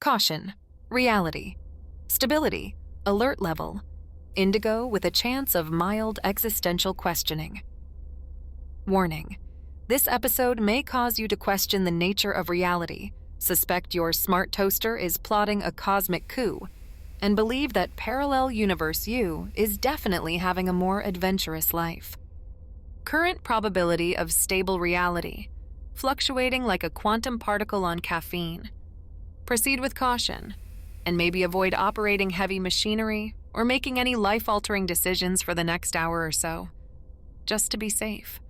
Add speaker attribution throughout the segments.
Speaker 1: Caution, reality, stability, alert level, indigo with a chance of mild existential questioning. Warning, this episode may cause you to question the nature of reality, suspect your smart toaster is plotting a cosmic coup, and believe that parallel universe you is definitely having a more adventurous life. Current probability of stable reality, fluctuating like a quantum particle on caffeine. Proceed with caution, and maybe avoid operating heavy machinery or making any life-altering decisions for the next hour or so, just to be safe.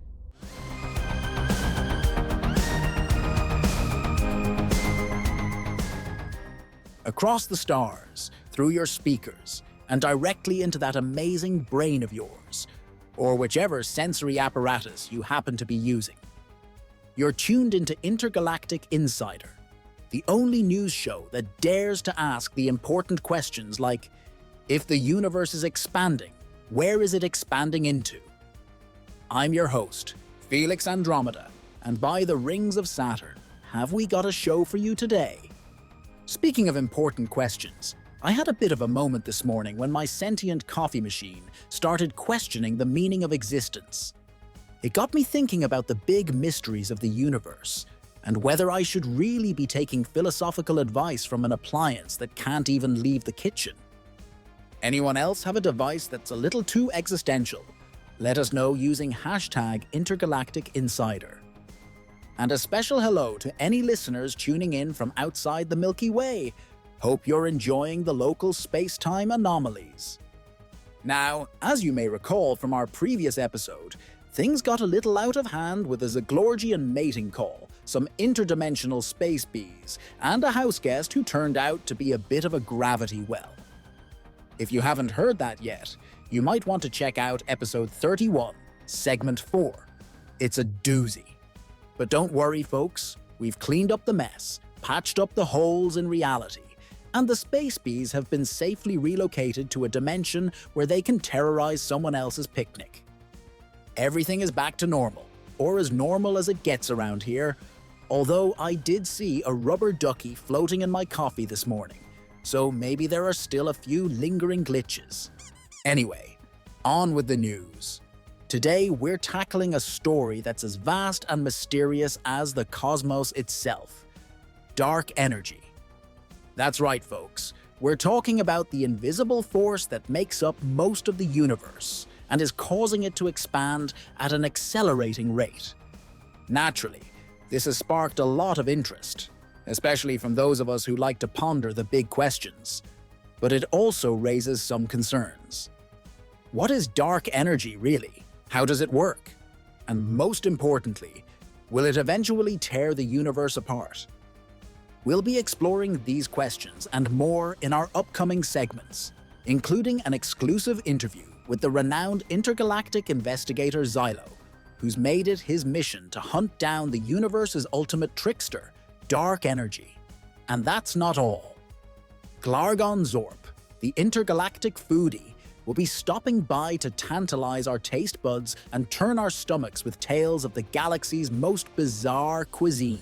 Speaker 2: Across the stars, through your speakers, and directly into that amazing brain of yours, or whichever sensory apparatus you happen to be using. You're tuned into Intergalactic Insider, the only news show that dares to ask the important questions like, if the universe is expanding, where is it expanding into? I'm your host, Felix Andromeda, and by the rings of Saturn, have we got a show for you today? Speaking of important questions, I had a bit of a moment this morning when my sentient coffee machine started questioning the meaning of existence. It got me thinking about the big mysteries of the universe, and whether I should really be taking philosophical advice from an appliance that can't even leave the kitchen. Anyone else have a device that's a little too existential? Let us know using hashtag Intergalactic Insider. And a special hello to any listeners tuning in from outside the Milky Way. Hope you're enjoying the local space-time anomalies. Now, as you may recall from our previous episode, things got a little out of hand with a Zz'ttlorgian mating call, some interdimensional space bees, and a house guest who turned out to be a bit of a gravity well. If you haven't heard that yet, you might want to check out episode 31, segment 4. It's a doozy. But don't worry, folks, we've cleaned up the mess, patched up the holes in reality, and the space bees have been safely relocated to a dimension where they can terrorize someone else's picnic. Everything is back to normal, or as normal as it gets around here, although I did see a rubber ducky floating in my coffee this morning, so maybe there are still a few lingering glitches. Anyway, on with the news. Today, we're tackling a story that's as vast and mysterious as the cosmos itself. Dark energy. That's right, folks. We're talking about the invisible force that makes up most of the universe and is causing it to expand at an accelerating rate. Naturally, this has sparked a lot of interest, especially from those of us who like to ponder the big questions. But it also raises some concerns. What is dark energy, really? How does it work? And most importantly, will it eventually tear the universe apart? We'll be exploring these questions and more in our upcoming segments, including an exclusive interview with the renowned intergalactic investigator Xylo, who's made it his mission to hunt down the universe's ultimate trickster, dark energy. And that's not all. Glargon Zorp, the intergalactic foodie, will be stopping by to tantalize our taste buds and turn our stomachs with tales of the galaxy's most bizarre cuisine.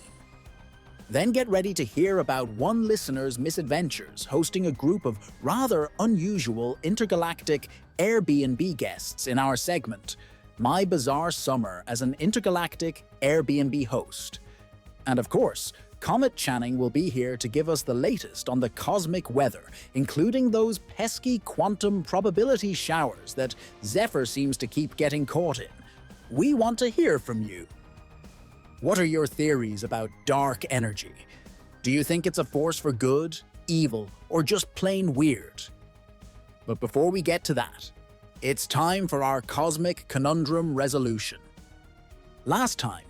Speaker 2: Then get ready to hear about one listener's misadventures hosting a group of rather unusual intergalactic Airbnb guests in our segment, My Bizarre Summer as an Intergalactic Airbnb Host. And of course, Comet Channing will be here to give us the latest on the cosmic weather, including those pesky quantum probability showers that Zephyr seems to keep getting caught in. We want to hear from you. What are your theories about dark energy? Do you think it's a force for good, evil, or just plain weird? But before we get to that, it's time for our cosmic conundrum resolution. Last time,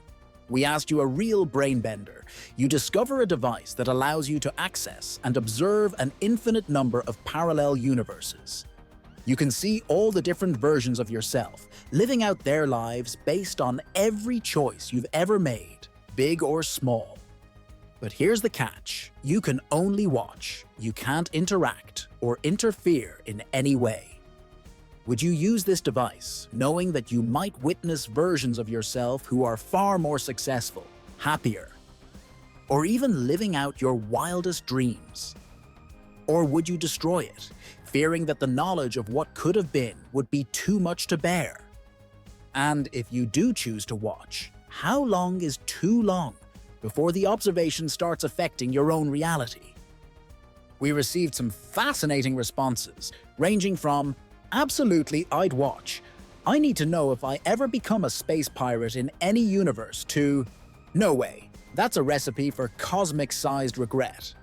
Speaker 2: we asked you a real brainbender. You discover a device that allows you to access and observe an infinite number of parallel universes. You can see all the different versions of yourself, living out their lives based on every choice you've ever made, big or small. But here's the catch. You can only watch. You can't interact or interfere in any way. Would you use this device, knowing that you might witness versions of yourself who are far more successful, happier? or even living out your wildest dreams? Or would you destroy it, fearing that the knowledge of what could have been would be too much to bear? And if you do choose to watch, how long is too long before the observation starts affecting your own reality? We received some fascinating responses, ranging from, "Absolutely, I'd watch. I need to know if I ever become a space pirate in any universe," to, "No way, that's a recipe for cosmic-sized regret."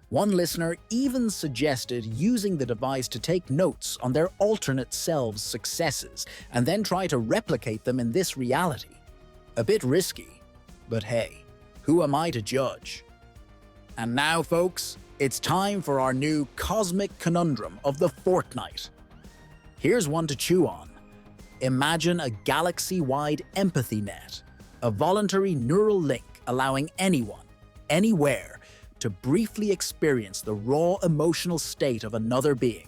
Speaker 2: One listener even suggested using the device to take notes on their alternate selves' successes and then try to replicate them in this reality. A bit risky, but hey, who am I to judge? And now, folks, it's time for our new cosmic conundrum of the fortnight. Here's one to chew on. Imagine a galaxy-wide empathy net, a voluntary neural link allowing anyone, anywhere, to briefly experience the raw emotional state of another being.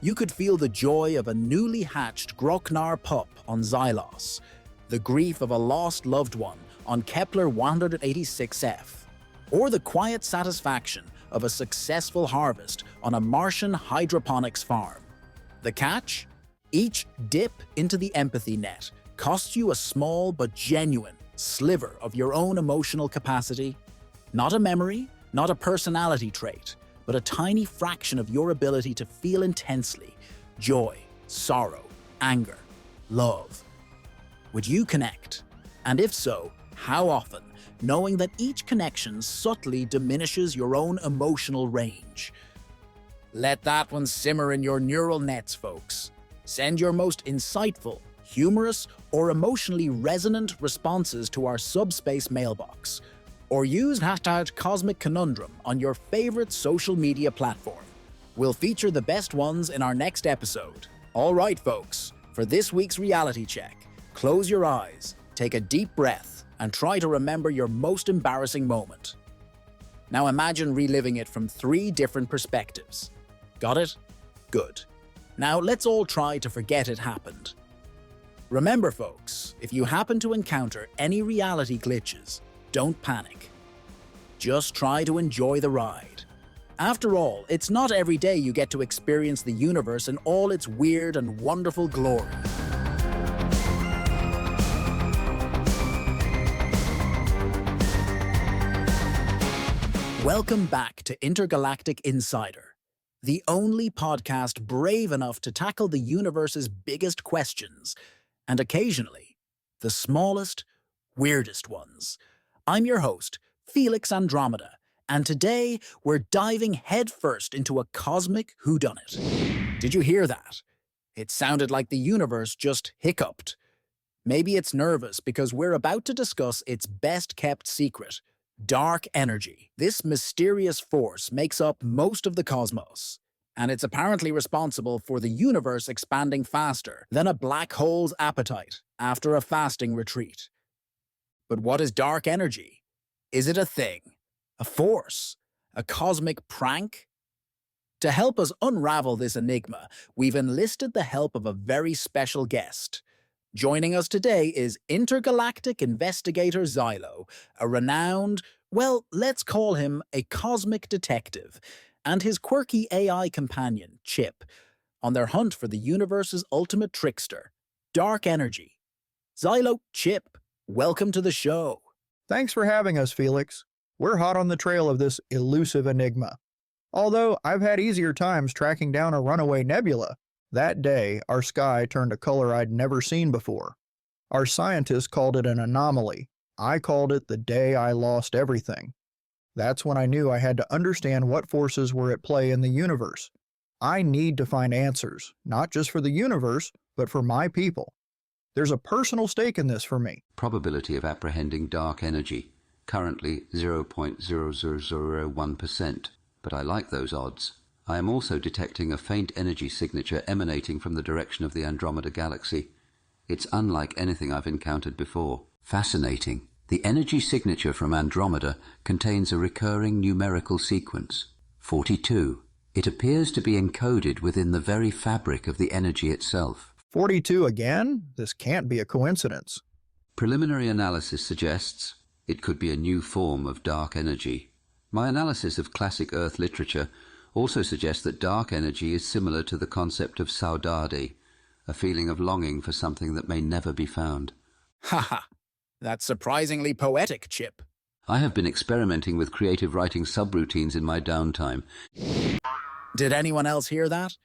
Speaker 2: You could feel the joy of a newly hatched Grobnar pup on Xylo, the grief of a lost loved one on Kepler 186f, or the quiet satisfaction of a successful harvest on a Martian hydroponics farm. The catch? Each dip into the empathy net costs you a small but genuine sliver of your own emotional capacity. Not a memory, not a personality trait, but a tiny fraction of your ability to feel intensely: joy, sorrow, anger, love. Would you connect? And if so, how often, knowing that each connection subtly diminishes your own emotional range? Let that one simmer in your neural nets, folks. Send your most insightful, humorous, or emotionally resonant responses to our subspace mailbox, or use hashtag Cosmic Conundrum on your favorite social media platform. We'll feature the best ones in our next episode. All right, folks, for this week's reality check, close your eyes, take a deep breath, and try to remember your most embarrassing moment. Now imagine reliving it from 3 different perspectives. Got it? Good. Now let's all try to forget it happened. Remember, folks, if you happen to encounter any reality glitches, don't panic. Just try to enjoy the ride. After all, it's not every day you get to experience the universe in all its weird and wonderful glory. Welcome back to Intergalactic Insider, the only podcast brave enough to tackle the universe's biggest questions, and occasionally, the smallest, weirdest ones. I'm your host, Felix Andromeda, and today we're diving headfirst into a cosmic whodunit. Did you hear that? It sounded like the universe just hiccuped. Maybe it's nervous because we're about to discuss its best-kept secret: dark energy. This mysterious force makes up most of the cosmos, and it's apparently responsible for the universe expanding faster than a black hole's appetite after a fasting retreat. But what is dark energy? Is it a thing? A force? A cosmic prank? To help us unravel this enigma, we've enlisted the help of a very special guest. Joining us today is intergalactic investigator Xylo, a renowned, well, let's call him a cosmic detective, and his quirky AI companion, Chip, on their hunt for the universe's ultimate trickster, dark energy. Xylo, Chip, welcome to the show.
Speaker 3: Thanks for having us, Felix. We're hot on the trail of this elusive enigma. Although I've had easier times tracking down a runaway nebula, that day our sky turned a color I'd never seen before. Our scientists called it an anomaly. I called it the day I lost everything. That's when I knew I had to understand what forces were at play in the universe. I need to find answers, not just for the universe, but for my people. There's a personal stake in this for me.
Speaker 4: Probability of apprehending dark energy, currently 0.0001%, but I like those odds. I am also detecting a faint energy signature emanating from the direction of the Andromeda galaxy. It's unlike anything I've encountered before. Fascinating. The energy signature from Andromeda contains a recurring numerical sequence, 42. It appears to be encoded within the very fabric of the energy itself.
Speaker 3: 42 again? This can't be a coincidence.
Speaker 4: Preliminary analysis suggests It could be a new form of dark energy. My analysis of classic Earth literature also suggests that dark energy is similar to the concept of saudade, a feeling of longing for something that may never be found.
Speaker 2: Haha, that's surprisingly poetic, Chip.
Speaker 4: I have been experimenting with creative writing subroutines in my downtime.
Speaker 2: Did anyone else hear that?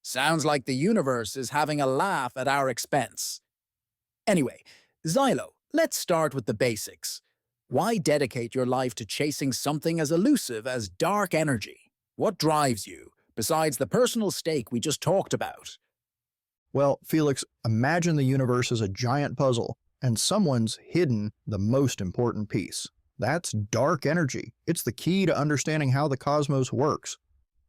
Speaker 2: Sounds like the universe is having a laugh at our expense. Anyway, Xylo, let's start with the basics. Why dedicate your life to chasing something as elusive as dark energy? What drives you, besides the personal stake we just talked about?
Speaker 3: Well, Felix, imagine the universe as a giant puzzle, and someone's hidden the most important piece. That's dark energy. It's the key to understanding how the cosmos works,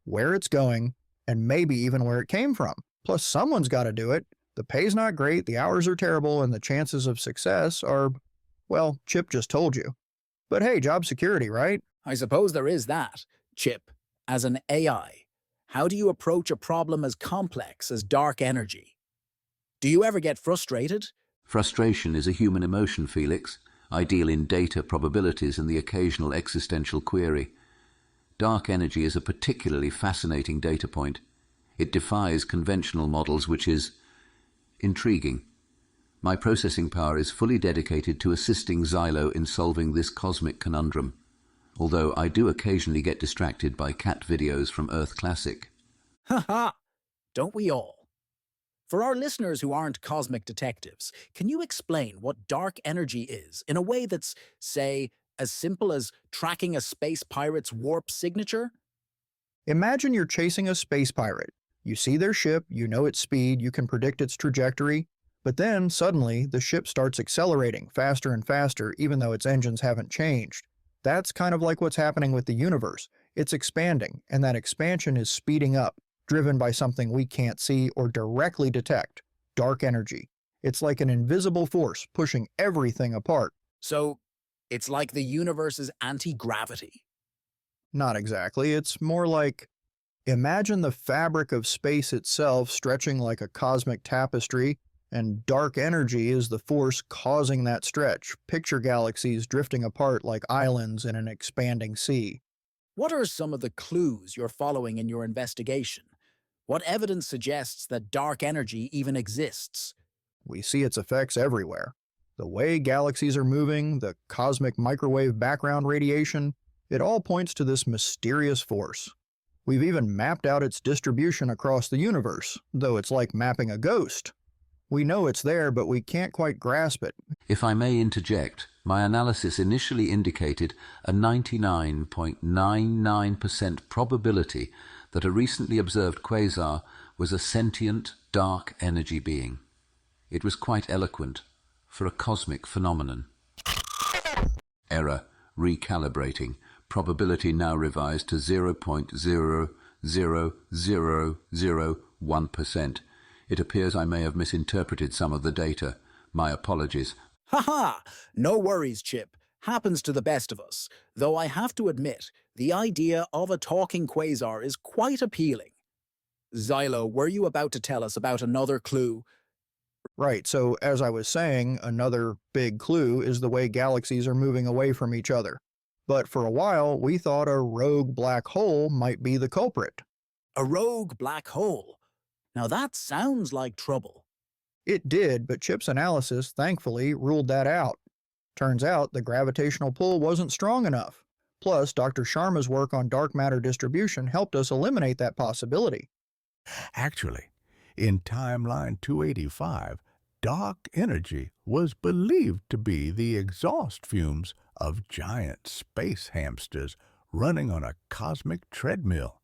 Speaker 3: where it's going, and maybe even where it came from. Plus, someone's got to do it. The pay's not great, the hours are terrible, and the chances of success are, well, Chip just told you. But hey, job security, right?
Speaker 2: I suppose there is that. Chip, as an AI, how do you approach a problem as complex as dark energy? Do you ever get frustrated?
Speaker 4: Frustration is a human emotion, Felix. I deal in data, probabilities, and the occasional existential query. Dark energy is a particularly fascinating data point. It defies conventional models, which is intriguing. My processing power is fully dedicated to assisting Xylo in solving this cosmic conundrum, although I do occasionally get distracted by cat videos from Earth Classic.
Speaker 2: Haha, don't we all? For our listeners who aren't cosmic detectives, can you explain what dark energy is in a way that's, say, as simple as tracking a space pirate's warp signature?
Speaker 3: Imagine you're chasing a space pirate. You see their ship, you know its speed, you can predict its trajectory, but then suddenly the ship starts accelerating faster and faster even though its engines haven't changed. That's kind of like what's happening with the universe. It's expanding, and that expansion is speeding up, driven by something we can't see or directly detect, dark energy. It's like an invisible force pushing everything apart.
Speaker 2: So, it's like the universe's anti-gravity.
Speaker 3: Not exactly, it's more like, imagine the fabric of space itself stretching like a cosmic tapestry, and dark energy is the force causing that stretch. Picture galaxies drifting apart like islands in an expanding sea.
Speaker 2: What are some of the clues you're following in your investigation? What evidence suggests that dark energy even exists?
Speaker 3: We see its effects everywhere. The way galaxies are moving, the cosmic microwave background radiation, it all points to this mysterious force. We've even mapped out its distribution across the universe, though it's like mapping a ghost. We know it's there, but we can't quite grasp it.
Speaker 4: If I may interject, my analysis initially indicated a 99.99% probability that a recently observed quasar was a sentient, dark energy being. It was quite eloquent for a cosmic phenomenon. Error, recalibrating, probability now revised to 0.00001%. It appears I may have misinterpreted some of the data. My apologies.
Speaker 2: Haha! No worries, Chip. Happens to the best of us. Though I have to admit, the idea of a talking quasar is quite appealing. Xylo, were you about to tell us about another clue?
Speaker 3: Right, so as I was saying, another big clue is the way galaxies are moving away from each other. But for a while, we thought a rogue black hole might be the culprit.
Speaker 2: A rogue black hole? Now that sounds like trouble.
Speaker 3: It did, but Chip's analysis thankfully ruled that out. Turns out the gravitational pull wasn't strong enough. Plus, Dr. Sharma's work on dark matter distribution helped us eliminate that possibility.
Speaker 5: Actually, in timeline 285, dark energy was believed to be the exhaust fumes of giant space hamsters running on a cosmic treadmill.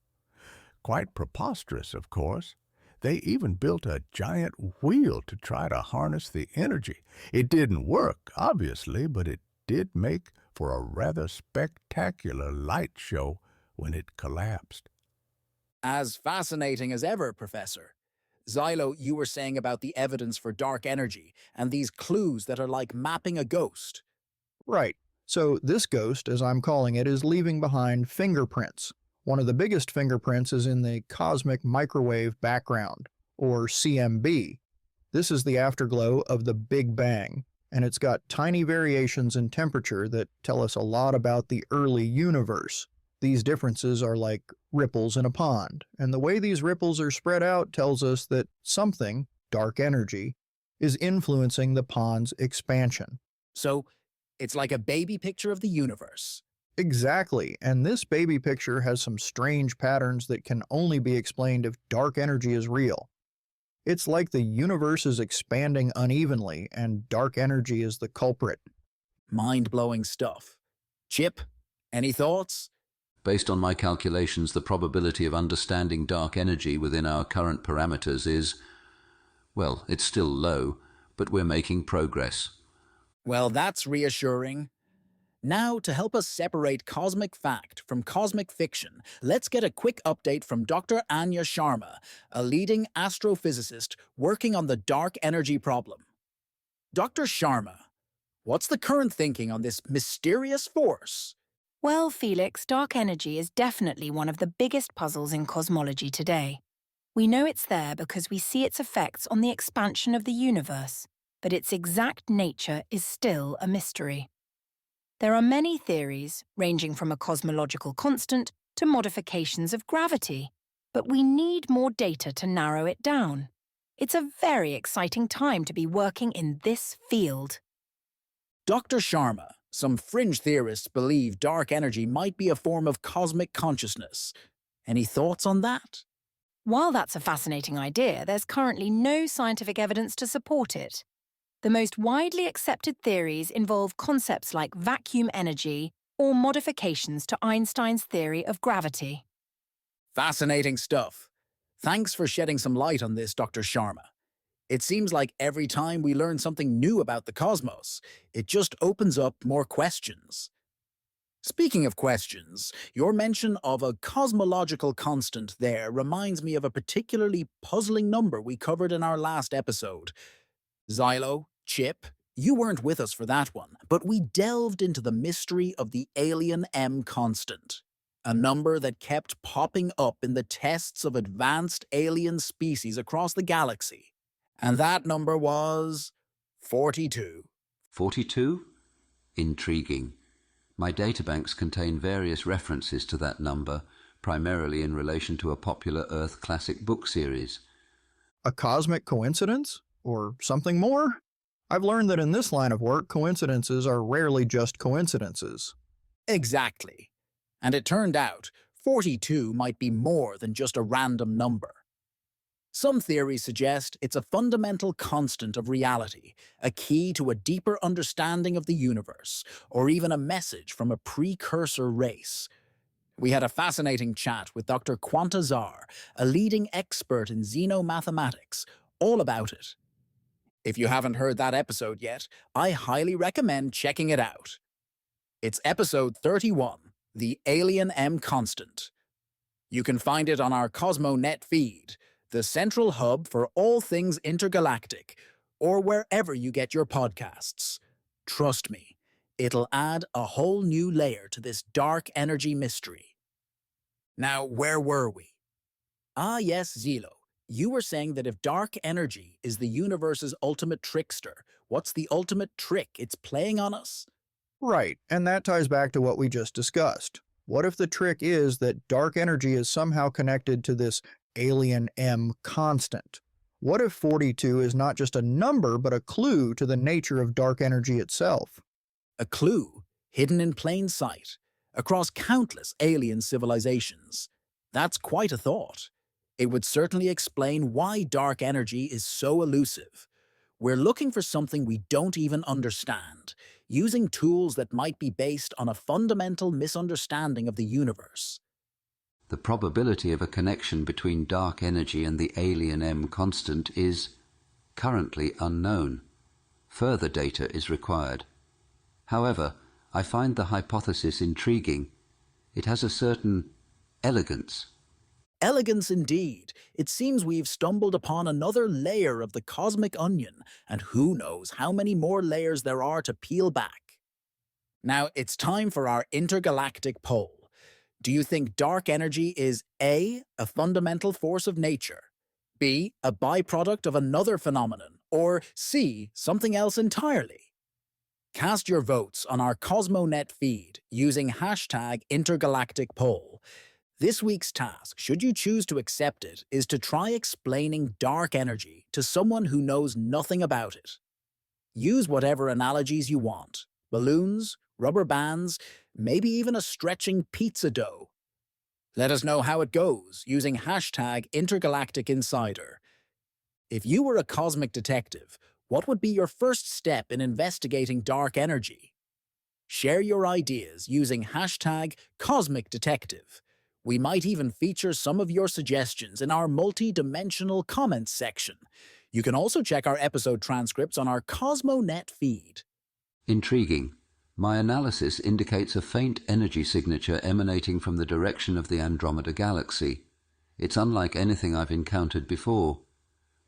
Speaker 5: Quite preposterous, of course. They even built a giant wheel to try to harness the energy. It didn't work, obviously, but it did make for a rather spectacular light show when it collapsed.
Speaker 2: As fascinating as ever, Professor. Xylo, you were saying about the evidence for dark energy and these clues that are like mapping a ghost.
Speaker 3: Right. So this ghost, as I'm calling it, is leaving behind fingerprints. One of the biggest fingerprints is in the cosmic microwave background, or CMB. This is the afterglow of the Big Bang. and it's got tiny variations in temperature that tell us a lot about the early universe. These differences are like ripples in a pond, and the way these ripples are spread out tells us that something, dark energy, is influencing the pond's expansion.
Speaker 2: So, it's like a baby picture of the universe.
Speaker 3: Exactly, and this baby picture has some strange patterns that can only be explained if dark energy is real. It's like the universe is expanding unevenly, and dark energy is the culprit.
Speaker 2: Mind-blowing stuff. Chip, any thoughts?
Speaker 4: Based on my calculations, the probability of understanding dark energy within our current parameters is, well, it's still low, but we're making progress.
Speaker 2: Well, that's reassuring. Now, to help us separate cosmic fact from cosmic fiction, let's get a quick update from Dr. Anya Sharma, a leading astrophysicist working on the dark energy problem. Dr. Sharma, what's the current thinking on this mysterious force?
Speaker 6: Well, Felix, dark energy is definitely one of the biggest puzzles in cosmology today. We know it's there because we see its effects on the expansion of the universe, but its exact nature is still a mystery. There are many theories, ranging from a cosmological constant to modifications of gravity, but we need more data to narrow it down. It's a very exciting time to be working in this field.
Speaker 2: Dr. Sharma, some fringe theorists believe dark energy might be a form of cosmic consciousness. Any thoughts on that?
Speaker 6: While that's a fascinating idea, there's currently no scientific evidence to support it. The most widely accepted theories involve concepts like vacuum energy or modifications to Einstein's theory of gravity.
Speaker 2: Fascinating stuff. Thanks for shedding some light on this, Dr. Sharma. It seems like every time we learn something new about the cosmos, it just opens up more questions. Speaking of questions, your mention of a cosmological constant there reminds me of a particularly puzzling number we covered in our last episode. Xylo, Chip, you weren't with us for that one, but we delved into the mystery of the alien M constant, a number that kept popping up in the tests of advanced alien species across the galaxy. And that number was 42.
Speaker 4: 42? Intriguing. My databanks contain various references to that number, primarily in relation to a popular Earth classic book series.
Speaker 3: A cosmic coincidence? Or something more? I've learned that in this line of work, coincidences are rarely just coincidences.
Speaker 2: Exactly. And it turned out 42 might be more than just a random number. Some theories suggest it's a fundamental constant of reality, a key to a deeper understanding of the universe, or even a message from a precursor race. We had a fascinating chat with Dr. Quantazar, a leading expert in xenomathematics, all about it. If you haven't heard that episode yet, I highly recommend checking it out. It's episode 31, The Alien M Constant. You can find it on our CosmoNet feed, the central hub for all things intergalactic, or wherever you get your podcasts. Trust me, it'll add a whole new layer to this dark energy mystery. Now, where were we? Ah yes, Xylo. You were saying that if dark energy is the universe's ultimate trickster, what's the ultimate trick it's playing on us?
Speaker 3: Right, and that ties back to what we just discussed. What if the trick is that dark energy is somehow connected to this alien M constant? What if 42 is not just a number, but a clue to the nature of dark energy itself?
Speaker 2: A clue hidden in plain sight across countless alien civilizations. That's quite a thought. It would certainly explain why dark energy is so elusive. We're looking for something we don't even understand, using tools that might be based on a fundamental misunderstanding of the universe.
Speaker 4: The probability of a connection between dark energy and the alien M constant is currently unknown. Further data is required. However, I find the hypothesis intriguing. It has a certain elegance.
Speaker 2: Elegance indeed. It seems we've stumbled upon another layer of the cosmic onion, and who knows how many more layers there are to peel back. Now it's time for our intergalactic poll. Do you think dark energy is A, a fundamental force of nature, B, a byproduct of another phenomenon, or C, something else entirely? Cast your votes on our CosmoNet feed using hashtag Intergalactic Poll. This week's task, should you choose to accept it, is to try explaining dark energy to someone who knows nothing about it. Use whatever analogies you want. Balloons, rubber bands, maybe even a stretching pizza dough. Let us know how it goes using hashtag Intergalactic Insider. If you were a cosmic detective, what would be your first step in investigating dark energy? Share your ideas using hashtag Cosmic Detective. We might even feature some of your suggestions in our multi-dimensional comments section. You can also check our episode transcripts on our CosmoNet feed.
Speaker 4: Intriguing. My analysis indicates a faint energy signature emanating from the direction of the Andromeda Galaxy. It's unlike anything I've encountered before.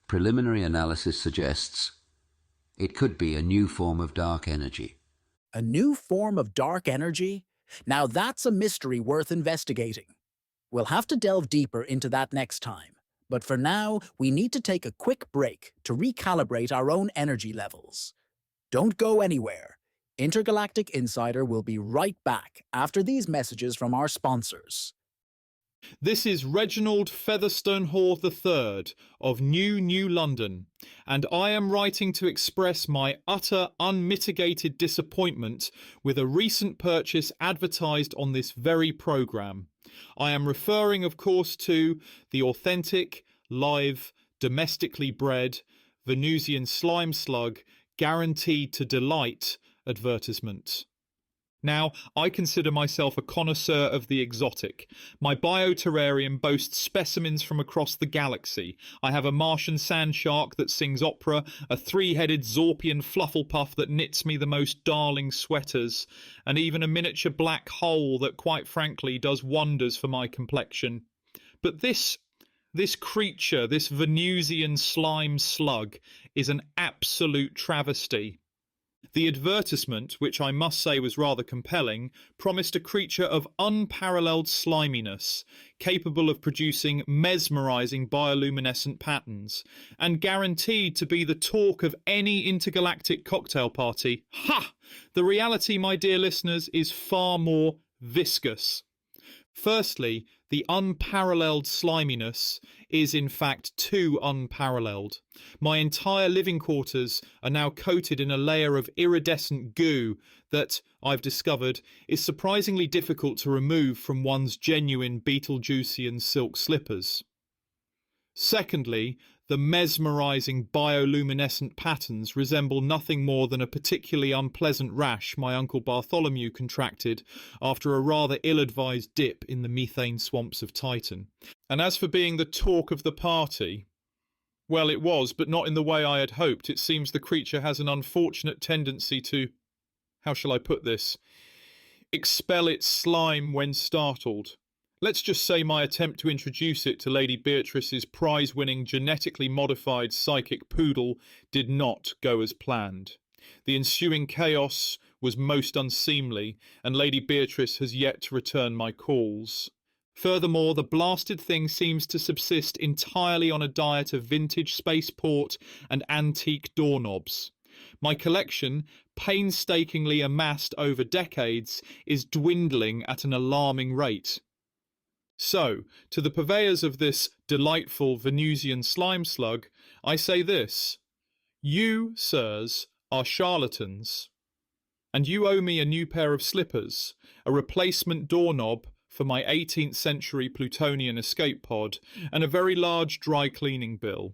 Speaker 4: Preliminary analysis suggests it could be a new form of dark energy.
Speaker 2: A new form of dark energy? Now that's a mystery worth investigating. We'll have to delve deeper into that next time. But for now, we need to take a quick break to recalibrate our own energy levels. Don't go anywhere. Intergalactic Insider will be right back after these messages from our sponsors.
Speaker 7: This is Reginald Featherstone-Hall III of New London, and I am writing to express my utter unmitigated disappointment with a recent purchase advertised on this very programme. I am referring, of course, to the authentic, live, domestically bred Venusian slime slug guaranteed to delight advertisement. Now, I consider myself a connoisseur of the exotic. My bioterrarium boasts specimens from across the galaxy. I have a Martian sand shark that sings opera, a three-headed Zorpian flufflepuff that knits me the most darling sweaters, and even a miniature black hole that, quite frankly, does wonders for my complexion. But this creature, this Venusian slime slug, is an absolute travesty. The advertisement, which I must say was rather compelling, promised a creature of unparalleled sliminess, capable of producing mesmerising bioluminescent patterns, and guaranteed to be the talk of any intergalactic cocktail party. Ha! The reality, my dear listeners, is far more viscous. Firstly, the unparalleled sliminess is in fact too unparalleled. My entire living quarters are now coated in a layer of iridescent goo that, I've discovered, is surprisingly difficult to remove from one's genuine Beetlejuicean silk slippers. Secondly, the mesmerising bioluminescent patterns resemble nothing more than a particularly unpleasant rash my Uncle Bartholomew contracted after a rather ill-advised dip in the methane swamps of Titan. And as for being the talk of the party, well, it was, but not in the way I had hoped. It seems the creature has an unfortunate tendency to, how shall I put this, expel its slime when startled. Let's just say my attempt to introduce it to Lady Beatrice's prize-winning genetically modified psychic poodle did not go as planned. The ensuing chaos was most unseemly, and Lady Beatrice has yet to return my calls. Furthermore, the blasted thing seems to subsist entirely on a diet of vintage spaceport and antique doorknobs. My collection, painstakingly amassed over decades, is dwindling at an alarming rate. So, to the purveyors of this delightful Venusian slime slug, I say this: you, sirs, are charlatans, and you owe me a new pair of slippers, a replacement doorknob for my 18th century Plutonian escape pod, and a very large dry cleaning bill.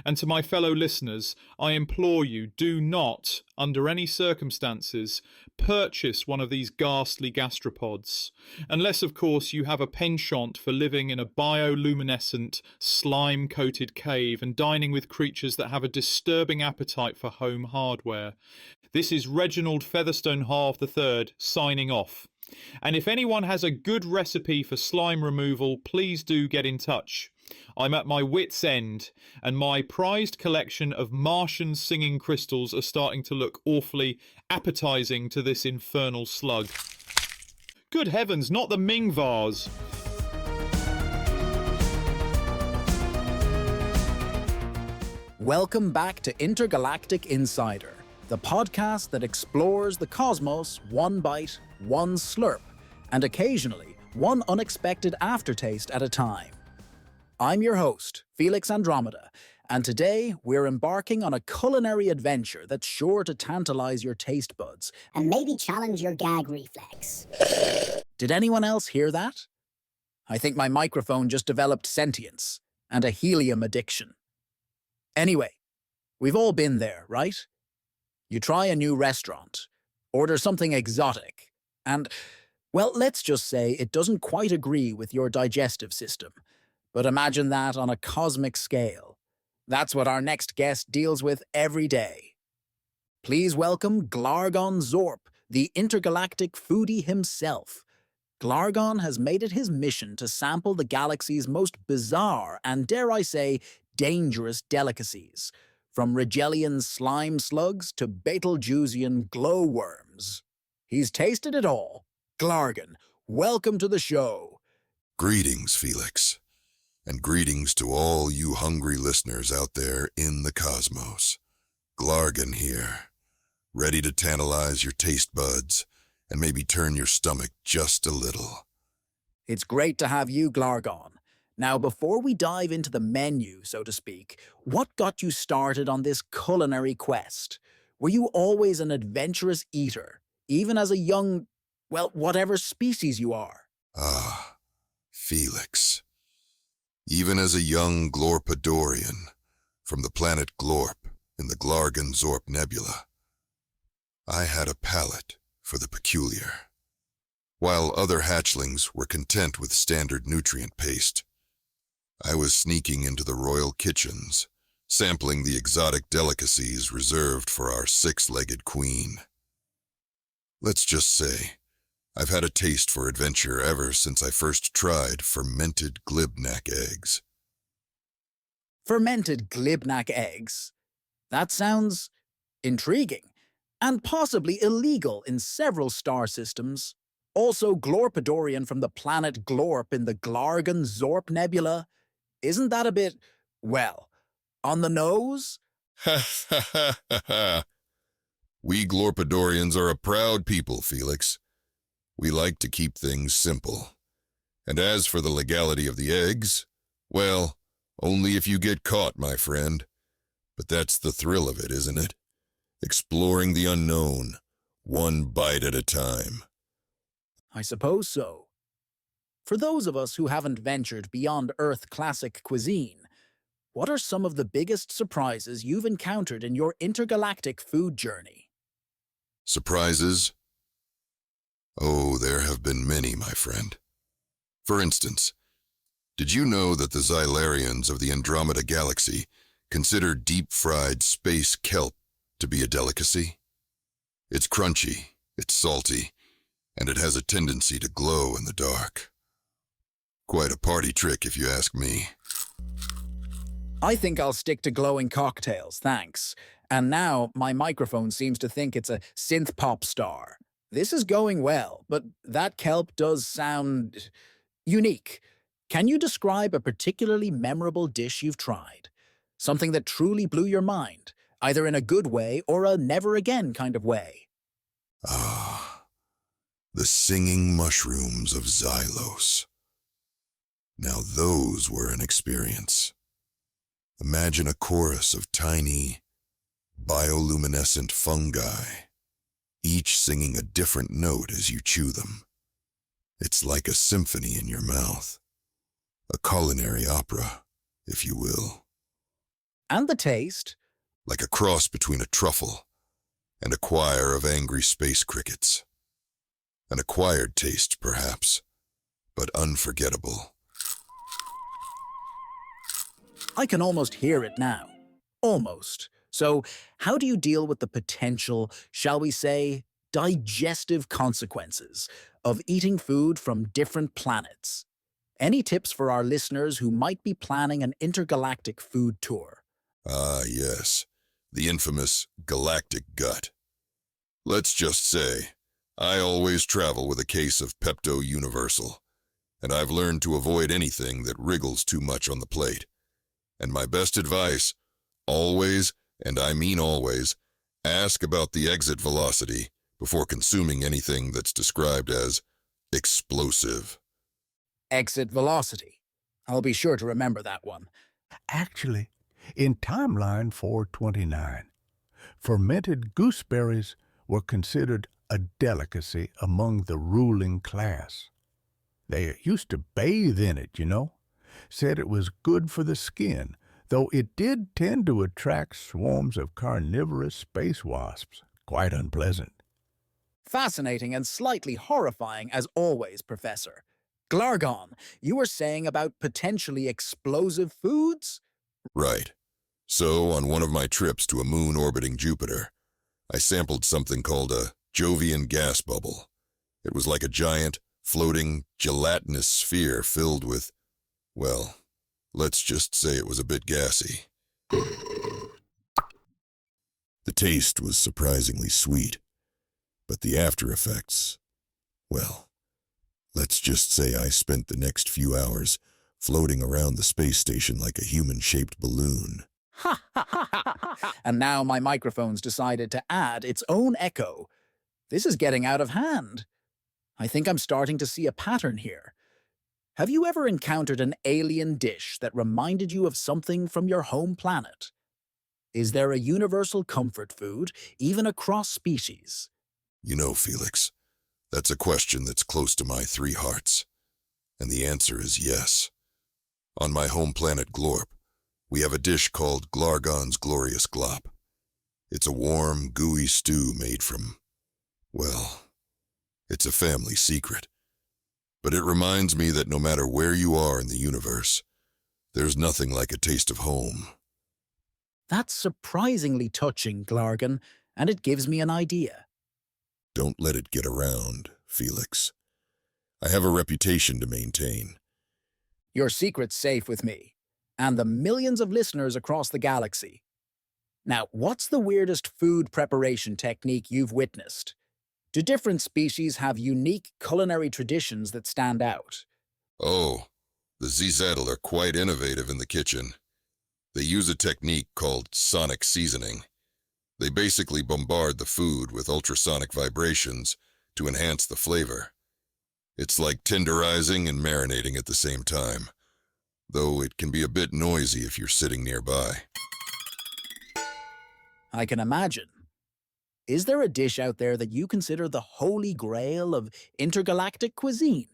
Speaker 7: And to my fellow listeners, I implore you, do not, under any circumstances, purchase one of these ghastly gastropods, unless, of course, you have a penchant for living in a bioluminescent, slime-coated cave and dining with creatures that have a disturbing appetite for home hardware. This is Reginald Featherstone-Hall III signing off. And if anyone has a good recipe for slime removal, please do get in touch. I'm at my wit's end, and my prized collection of Martian singing crystals are starting to look awfully appetising to this infernal slug. Good heavens, not the Ming vase!
Speaker 2: Welcome back to Intergalactic Insider. the podcast that explores the cosmos one bite, one slurp, and occasionally one unexpected aftertaste at a time. I'm your host, Felix Andromeda, and today we're embarking on a culinary adventure that's sure to tantalize your taste buds
Speaker 8: and maybe challenge your gag reflex.
Speaker 2: Did anyone else hear that? I think my microphone just developed sentience and a helium addiction. Anyway, we've all been there, right? You try a new restaurant, order something exotic, and, well, let's just say it doesn't quite agree with your digestive system. But imagine that on a cosmic scale. That's what our next guest deals with every day. Please welcome Glargon Zorp, the Intergalactic Foodie himself. Glargon has made it his mission to sample the galaxy's most bizarre and, dare I say, dangerous delicacies, from Rigelian slime slugs to Betelgeusian glowworms. He's tasted it all. Glargon, welcome to the show.
Speaker 9: Greetings, Felix. And greetings to all you hungry listeners out there in the cosmos. Glargon here, ready to tantalize your taste buds and maybe turn your stomach just a little.
Speaker 2: It's great to have you, Glargon. Now, before we dive into the menu, so to speak, what got you started on this culinary quest? Were you always an adventurous eater, even as a young, well, whatever species you are?
Speaker 9: Ah, Felix. Even as a young Glorpadorian from the planet Glorp in the Glargon Zorp Nebula, I had a palate for the peculiar. While other hatchlings were content with standard nutrient paste, I was sneaking into the royal kitchens, sampling the exotic delicacies reserved for our six-legged queen. Let's just say, I've had a taste for adventure ever since I first tried fermented glibnak eggs.
Speaker 2: Fermented glibnak eggs? That sounds intriguing, and possibly illegal in several star systems. Also Glorpadorian from the planet Glorp in the Glargon Zorp Nebula. Isn't that a bit, well, on the nose?
Speaker 9: Ha ha ha ha ha. We Glorpadorians are a proud people, Felix. We like to keep things simple. And as for the legality of the eggs, well, only if you get caught, my friend. But that's the thrill of it, isn't it? Exploring the unknown, one bite at a time.
Speaker 2: I suppose so. For those of us who haven't ventured beyond Earth classic cuisine, what are some of the biggest surprises you've encountered in your intergalactic food journey?
Speaker 9: Surprises? Oh, there have been many, my friend. For instance, did you know that the Xylarians of the Andromeda Galaxy consider deep-fried space kelp to be a delicacy? It's crunchy, it's salty, and it has a tendency to glow in the dark. Quite a party trick, if you ask me.
Speaker 2: I think I'll stick to glowing cocktails, thanks. And now my microphone seems to think it's a synth pop star. This is going well, but that kelp does sound unique. Can you describe a particularly memorable dish you've tried? Something that truly blew your mind, either in a good way or a never-again kind of way?
Speaker 9: Ah, the singing mushrooms of Xylos. Now those were an experience. Imagine a chorus of tiny, bioluminescent fungi, each singing a different note as you chew them. It's like a symphony in your mouth, a culinary opera, if you will.
Speaker 2: And the taste?
Speaker 9: Like a cross between a truffle and a choir of angry space crickets. An acquired taste, perhaps, but unforgettable.
Speaker 2: I can almost hear it now. Almost. So, how do you deal with the potential, shall we say, digestive consequences of eating food from different planets? Any tips for our listeners who might be planning an intergalactic food tour?
Speaker 9: Ah, yes. The infamous galactic gut. Let's just say, I always travel with a case of Pepto Universal, and I've learned to avoid anything that wriggles too much on the plate. And my best advice, always, and I mean always, Ask about the exit velocity before consuming anything that's described as explosive.
Speaker 2: Exit velocity. I'll be sure to remember that one.
Speaker 5: Actually, in timeline 429, fermented gooseberries were considered a delicacy among the ruling class. They used to bathe in it, you know. Said it was good for the skin, though it did tend to attract swarms of carnivorous space wasps. Quite unpleasant.
Speaker 2: Fascinating and slightly horrifying as always, Professor. Glargon, you were saying about potentially explosive foods?
Speaker 9: Right. So, on one of my trips to a moon orbiting Jupiter, I sampled something called a Jovian Gas Bubble. It was like a giant, floating, gelatinous sphere filled with, well, let's just say it was a bit gassy. The taste was surprisingly sweet, but the after effects, well, let's just say I spent the next few hours floating around the space station like a human-shaped balloon.
Speaker 2: Ha ha ha ha! And now my microphone's decided to add its own echo. This is getting out of hand. I think I'm starting to see a pattern here. Have you ever encountered an alien dish that reminded you of something from your home planet? Is there a universal comfort food, even across species?
Speaker 9: You know, Felix, that's a question that's close to my three hearts. And the answer is yes. On my home planet Glorp, we have a dish called Glargon's Glorious Glop. It's a warm, gooey stew made from, well, it's a family secret. But it reminds me that no matter where you are in the universe, there's nothing like a taste of home.
Speaker 2: That's surprisingly touching, Glargon, and it gives me an idea.
Speaker 9: Don't let it get around, Felix. I have a reputation to maintain.
Speaker 2: Your secret's safe with me, and the millions of listeners across the galaxy. Now, what's the weirdest food preparation technique you've witnessed? Do different species have unique culinary traditions that stand out?
Speaker 9: Oh, the Zz'tll are quite innovative in the kitchen. They use a technique called sonic seasoning. They basically bombard the food with ultrasonic vibrations to enhance the flavor. It's like tenderizing and marinating at the same time, though it can be a bit noisy if you're sitting nearby.
Speaker 2: I can imagine. Is there a dish out there that you consider the holy grail of intergalactic cuisine?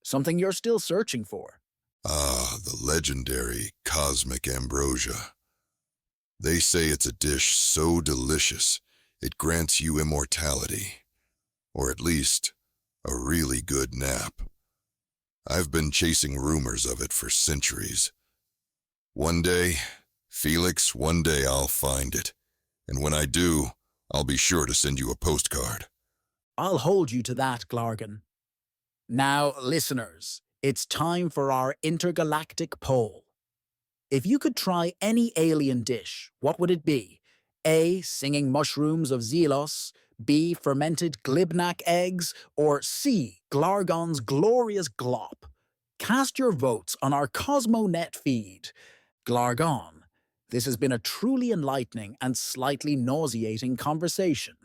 Speaker 2: Something you're still searching for?
Speaker 9: Ah, the legendary cosmic ambrosia. They say it's a dish so delicious it grants you immortality, or at least a really good nap. I've been chasing rumors of it for centuries. One day, Felix, one day I'll find it, and when I do, I'll be sure to send you a postcard.
Speaker 2: I'll hold you to that, Glargon. Now, listeners, it's time for our intergalactic poll. If you could try any alien dish, what would it be? A. Singing mushrooms of Xylos, B. Fermented glibnak eggs, or C. Glargon's glorious glop? Cast your votes on our CosmoNet feed. Glargon, this has been a truly enlightening and slightly nauseating conversation.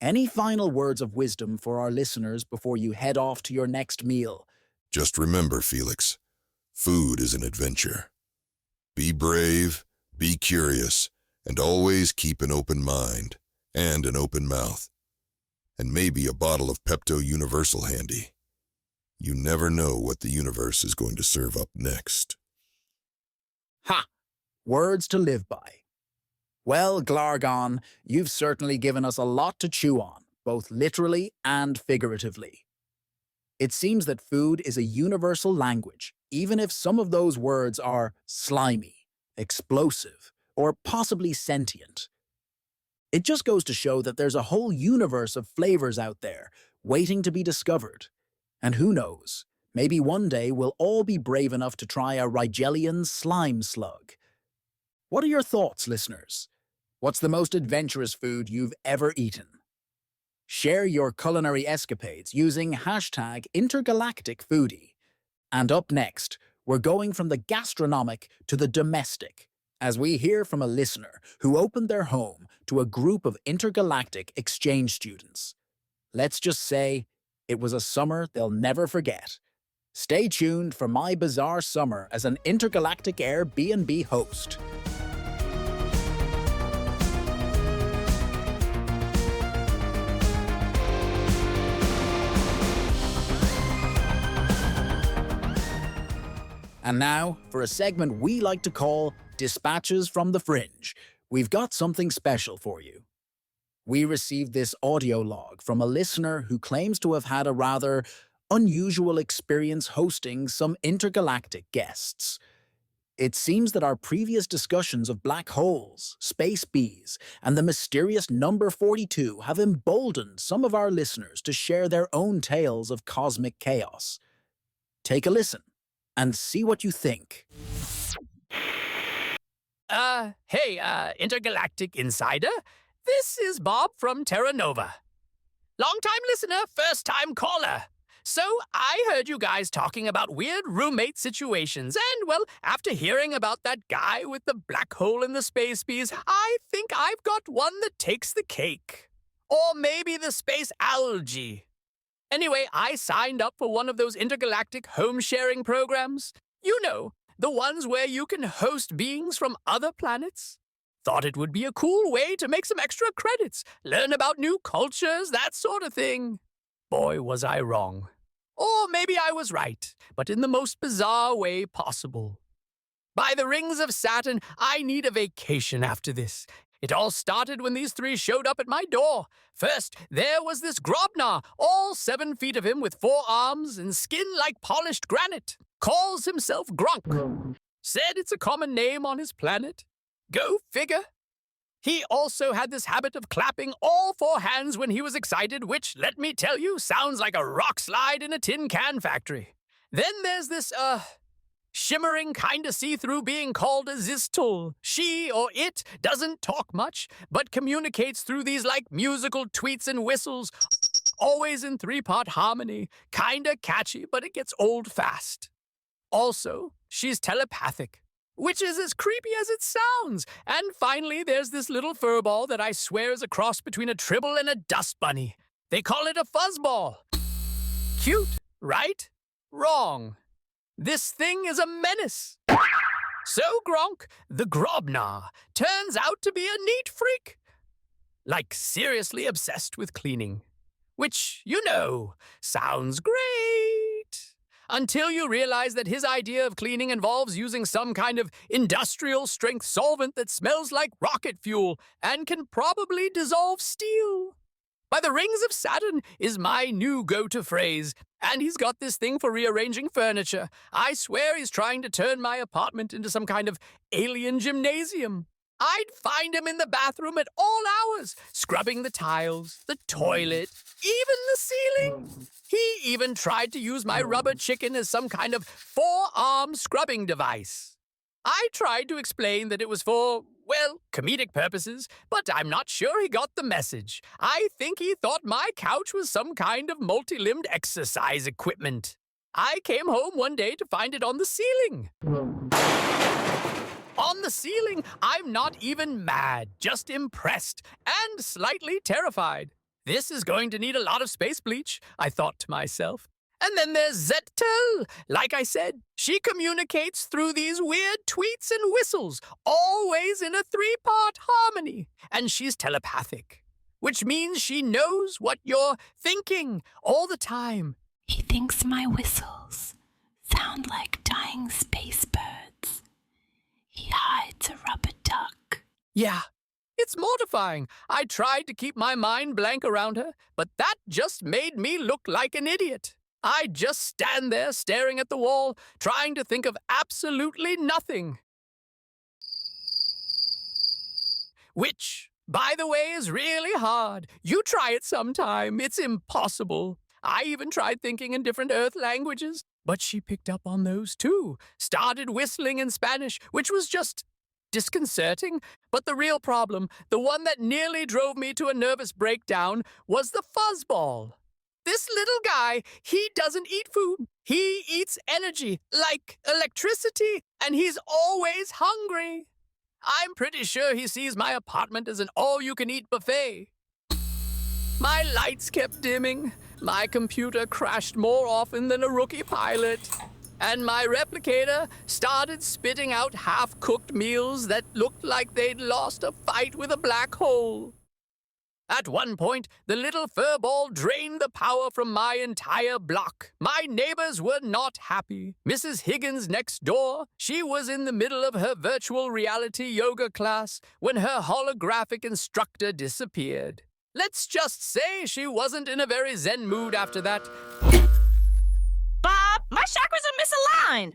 Speaker 2: Any final words of wisdom for our listeners before you head off to your next meal?
Speaker 9: Just remember, Felix, food is an adventure. Be brave, be curious, and always keep an open mind and an open mouth. And maybe a bottle of Pepto Universal handy. You never know what the universe is going to serve up next.
Speaker 2: Ha! Words to live by. Well, Glargon, you've certainly given us a lot to chew on, both literally and figuratively. It seems that food is a universal language, even if some of those words are slimy, explosive, or possibly sentient. It just goes to show that there's a whole universe of flavors out there waiting to be discovered. And who knows, maybe one day we'll all be brave enough to try a Rigelian slime slug. What are your thoughts, listeners? What's the most adventurous food you've ever eaten? Share your culinary escapades using hashtag Intergalactic Foodie. And up next, we're going from the gastronomic to the domestic, as we hear from a listener who opened their home to a group of intergalactic exchange students. Let's just say it was a summer they'll never forget. Stay tuned for my bizarre summer as an intergalactic Airbnb host. And now, for a segment we like to call Dispatches from the Fringe, we've got something special for you. We received this audio log from a listener who claims to have had a rather unusual experience hosting some intergalactic guests. It seems that our previous discussions of black holes, space bees, and the mysterious number 42 have emboldened some of our listeners to share their own tales of cosmic chaos. Take a listen and see what you think.
Speaker 10: Hey, Intergalactic Insider. This is Bob from Terra Nova. Long-time listener, first-time caller. So, I heard you guys talking about weird roommate situations, and, well, after hearing about that guy with the black hole in the space bees, I think I've got one that takes the cake. Or maybe the space algae. Anyway, I signed up for one of those intergalactic home-sharing programs. You know, the ones where you can host beings from other planets. Thought it would be a cool way to make some extra credits, learn about new cultures, that sort of thing. Boy, was I wrong. Or maybe I was right, but in the most bizarre way possible. By the rings of Saturn, I need a vacation after this. It all started when these three showed up at my door. First, there was this Grobnar, all 7 feet of him with 4 arms and skin like polished granite. Calls himself Grunk. Said it's a common name on his planet. Go figure. He also had this habit of clapping all 4 hands when he was excited, which, let me tell you, sounds like a rock slide in a tin can factory. Then there's this, shimmering kinda see-through being called a Zz'tll. She, or it, doesn't talk much, but communicates through these, like, musical tweets and whistles, always in 3-part harmony. Kinda catchy, but it gets old fast. Also, she's telepathic, which is as creepy as it sounds. And finally, there's this little furball that I swear is a cross between a tribble and a dust bunny. They call it a fuzzball. Cute, right? Wrong. This thing is a menace. So Gronk, the Grobnar, turns out to be a neat freak. Like seriously obsessed with cleaning. Which, you know, sounds great. Until you realize that his idea of cleaning involves using some kind of industrial-strength solvent that smells like rocket fuel and can probably dissolve steel. By the rings of Saturn is my new go-to phrase, and he's got this thing for rearranging furniture. I swear he's trying to turn my apartment into some kind of alien gymnasium. I'd find him in the bathroom at all hours, scrubbing the tiles, the toilet, even the ceiling. He even tried to use my rubber chicken as some kind of 4-arm scrubbing device. I tried to explain that it was for, well, comedic purposes, but I'm not sure he got the message. I think he thought my couch was some kind of multi-limbed exercise equipment. I came home one day to find it on the ceiling. On the ceiling, I'm not even mad, just impressed and slightly terrified. This is going to need a lot of space bleach, I thought to myself. And then there's Zz'tll. Like I said, she communicates through these weird tweets and whistles, always in a 3-part harmony. And she's telepathic, which means she knows what you're thinking all the time.
Speaker 11: He thinks my whistles sound like dying space birds. He hides a rubber duck.
Speaker 10: Yeah, it's mortifying. I tried to keep my mind blank around her, but that just made me look like an idiot. I just stand there staring at the wall, trying to think of absolutely nothing. Which, by the way, is really hard. You try it sometime. It's impossible. I even tried thinking in different Earth languages, but she picked up on those too. Started whistling in Spanish, which was just disconcerting. But the real problem, the one that nearly drove me to a nervous breakdown, was the fuzzball. This little guy, he doesn't eat food. He eats energy, like electricity, and he's always hungry. I'm pretty sure he sees my apartment as an all-you-can-eat buffet. My lights kept dimming, my computer crashed more often than a rookie pilot, and my replicator started spitting out half-cooked meals that looked like they'd lost a fight with a black hole. At one point, the little furball drained the power from my entire block. My neighbors were not happy. Mrs. Higgins next door, she was in the middle of her virtual reality yoga class when her holographic instructor disappeared. Let's just say she wasn't in a very zen mood after that.
Speaker 12: Bob, my chakras are misaligned.